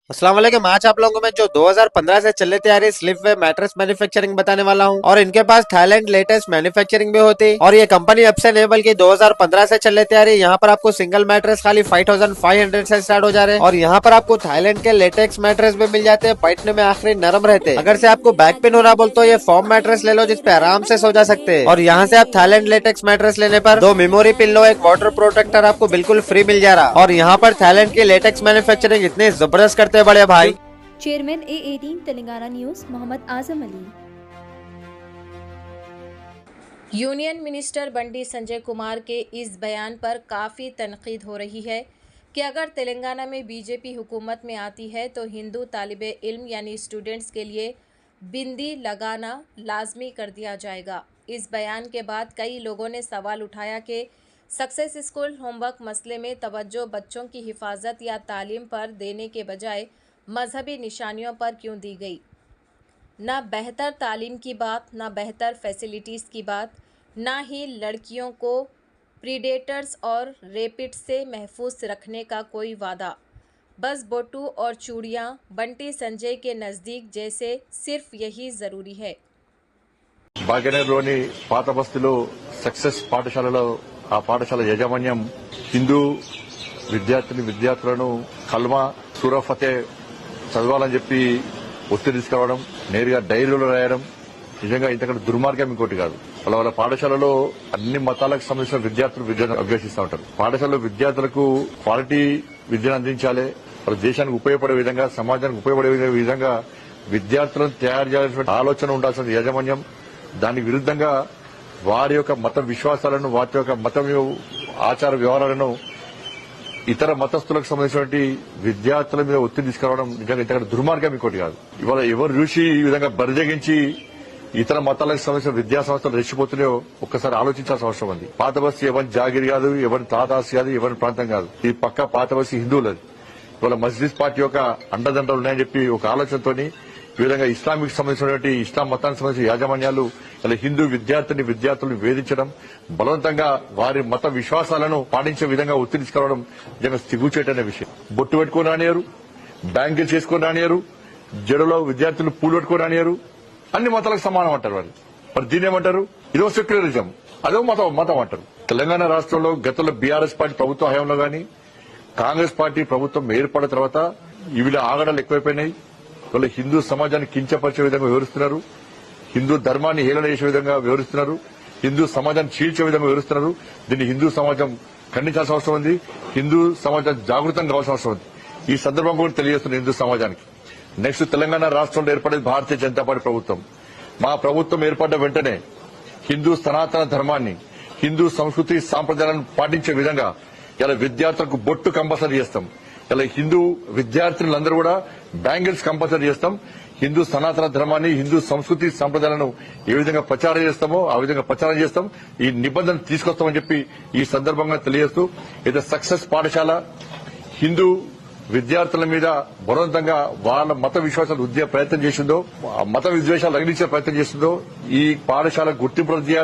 अस्सलाम वालेकुम। आज आप लोगों को मैं जो 2015 से चल रही आ रही स्लीपवेयर मैट्रेस मैन्युफैक्चरिंग बताने वाला हूं। और इनके पास थाईलैंड लेटेस्ट मैन्युफैक्चरिंग भी होती है और ये कंपनी अब से नहीं बल्कि 2015 से चल रही आ रही। यहाँ पर आपको सिंगल मैट्रेस खाली 5500 से स्टार्ट हो जा रहे हैं और यहाँ पर आपको थाईलैंड के लेटेक्स मैट्रेस भी मिल जाते हैं, बैठने में आखिरी नरम रहते हैं। अगर से आपको बैक पेन हो रहा बोल तो ये फॉर्म मैट्रेस ले लो जिसपे आराम से सो जा सकते हैं। और यहाँ से आप थाईलैंड लेटेक्स मैट्रेस लेने पर 2 मेमोरी पिल्लो, एक वाटर प्रोटेक्टर आपको बिल्कुल फ्री मिल जा रहा। और यहाँ पर थाईलैंड की लेटेक्स मैन्युफैक्चरिंग इतने जबरदस्त करते हैं बड़े भाई। Chairman A18 Telangana news Mohammed Azam Ali. Union minister Bandi Sanjay Kumar के इस बयान पर काफ़ी तनकीद हो रही है कि अगर तेलंगाना में बीजेपी हुकूमत में आती है तो हिंदू तालिबे इल्म यानी स्टूडेंट्स के लिए बिंदी लगाना लाजमी कर दिया जाएगा। इस बयान के बाद कई लोगों ने सवाल उठाया कि सक्सेस स्कूल होमवर्क मसले में तवज्जो बच्चों की हिफाजत या तालीम पर देने के बजाय मजहबी निशानियों पर क्यों दी गई। ना बेहतर तालीम की बात, ना बेहतर फैसिलिटीज़ की बात, ना ही लड़कियों को प्रीडेटर्स और रेपिड से महफूज रखने का कोई वादा। बस बोटू और चूड़ियाँ बंटी संजय के नज़दीक जैसे सिर्फ यही ज़रूरी है। భాగ్యనగర్లోని పాత బస్తీలో సక్సెస్ పాఠశాలలో ఆ పాఠశాల యాజమాన్యం హిందూ విద్యార్థులను కల్మా సూరా ఫతే చదవాలని చెప్పి ఒత్తిడి తీసుకురావడం, నేరుగా డైరీలో రాయడం నిజంగా ఇంతకంటే దుర్మార్గం ఇంకోటి కాదు. వాళ్ళ పాఠశాలలో అన్ని మతాలకు సంబంధించిన విద్యార్థులు విద్యను అభ్యసిస్తూ ఉంటారు. పాఠశాలలో విద్యార్థులకు క్వాలిటీ విద్యను అందించాలి. వాళ్ళ దేశానికి ఉపయోగపడే విధంగా, సమాజానికి ఉపయోగపడే విధంగా విద్యార్థులను తయారు చేయాల్సిన ఆలోచన ఉండాల్సిన యాజమాన్యం దానికి విరుద్ధంగా వారి యొక్క మత విశ్వాసాలను, వారి యొక్క మత ఆచార వ్యవహారాలను ఇతర మతస్థులకు సంబంధించినటువంటి విద్యార్థుల మీద ఒత్తిడి తీసుకురావడం నిజంగా ఇంతకంటే దుర్మార్గం ఇంకోటి కాదు. ఇవాళ ఎవరు చూసి ఈ విధంగా బరిదగించి ఇతర మతాలకు సంబంధించిన విద్యా సంస్థలు రెచ్చిపోతున్నాయో ఒక్కసారి ఆలోచించాల్సిన అవసరం ఉంది. పాత బస్తీ ఎవరి జాగిరి కాదు, ఎవరి తాదాసి కాదు, ఎవరి ప్రాంతం కాదు. ఈ పక్క పాత బస్తీ హిందువులది. ఇవాళ మస్జిద్ పార్టీ యొక్క అండదండలు ఉన్నాయని చెప్పి ఒక ఆలోచనతోని ఈ విధంగా ఇస్లామిక్ సంబంధించినటువంటి ఇస్లాం మతానికి సంబంధించిన యాజమాన్యాలు ఇలా హిందూ విద్యార్థులను వేధించడం, బలవంతంగా వారి మత విశ్వాసాలను పాటించే విధంగా ఒత్తిడి తీసుకురావడం నిజంగా సిగ్గుచేటనే విషయం. బొట్టు పెట్టుకుని రానియరు, బ్యాంగిల్స్ చేసుకుని రానియరు, జడలో విద్యార్థులు పూలు పెట్టుకుని రానియరు. అన్ని మతాలకు సమానం అంటారు వాళ్ళు. మరి దీన్ని ఏమంటారు? ఇదో సెక్యులరిజం, అదో మతం అంటారు. తెలంగాణ రాష్ట్రంలో గతంలో బీఆర్ఎస్ పార్టీ ప్రభుత్వ హయాంలో గాని, కాంగ్రెస్ పార్టీ ప్రభుత్వం ఏర్పడిన తర్వాత వీళ్ళ ఆగడాలు ఎక్కువైపోయినాయి. వాళ్ళు హిందూ సమాజాన్ని కించపరిచే విధంగా వివరిస్తున్నారు, హిందూ ధర్మాన్ని హేళన చేసే విధంగా వివరిస్తున్నారు, హిందూ సమాజాన్ని చీల్చే విధంగా వివరిస్తున్నారు. దీన్ని హిందూ సమాజం ఖండించాల్సిన అవసరం ఉంది. హిందూ సమాజం జాగృతం కావాల్సిన అవసరం ఉంది. ఈ సందర్భం కూడా తెలియజేస్తున్న హిందూ సమాజానికి నెక్స్ట్ తెలంగాణ రాష్ట్రంలో ఏర్పడేది భారతీయ జనతా పార్టీ ప్రభుత్వం. మా ప్రభుత్వం ఏర్పడ్డ వెంటనే హిందూ సనాతన ధర్మాన్ని, హిందూ సంస్కృతి సాంప్రదాయాలను పాటించే విధంగా ఇలా విద్యార్థులకు బొట్టు కంపల్సరీ చేస్తాం. ఇలా హిందూ విద్యార్థులందరూ కూడా బ్యాంగిల్స్ కంపల్సరీ చేస్తాం. హిందూ సనాతన ధర్మాన్ని, హిందూ సంస్కృతి సంప్రదాయాలను ఏ విధంగా ప్రచారం చేస్తామో ఆ విధంగా ప్రచారం చేస్తాం. ఈ నిబంధన తీసుకొస్తామని చెప్పి ఈ సందర్భంగా తెలియజేస్తూ, ఇది సక్సెస్ పాఠశాల హిందూ విద్యార్థుల మీద బలవంతంగా వాళ్ళ మత విశ్వాసాలు ప్రయత్నం చేసిందో, మత విద్వేషాలు రగిలించే ప్రయత్నం చేసిందో ఈ పాఠశాల గుర్తింపు చేయాలి.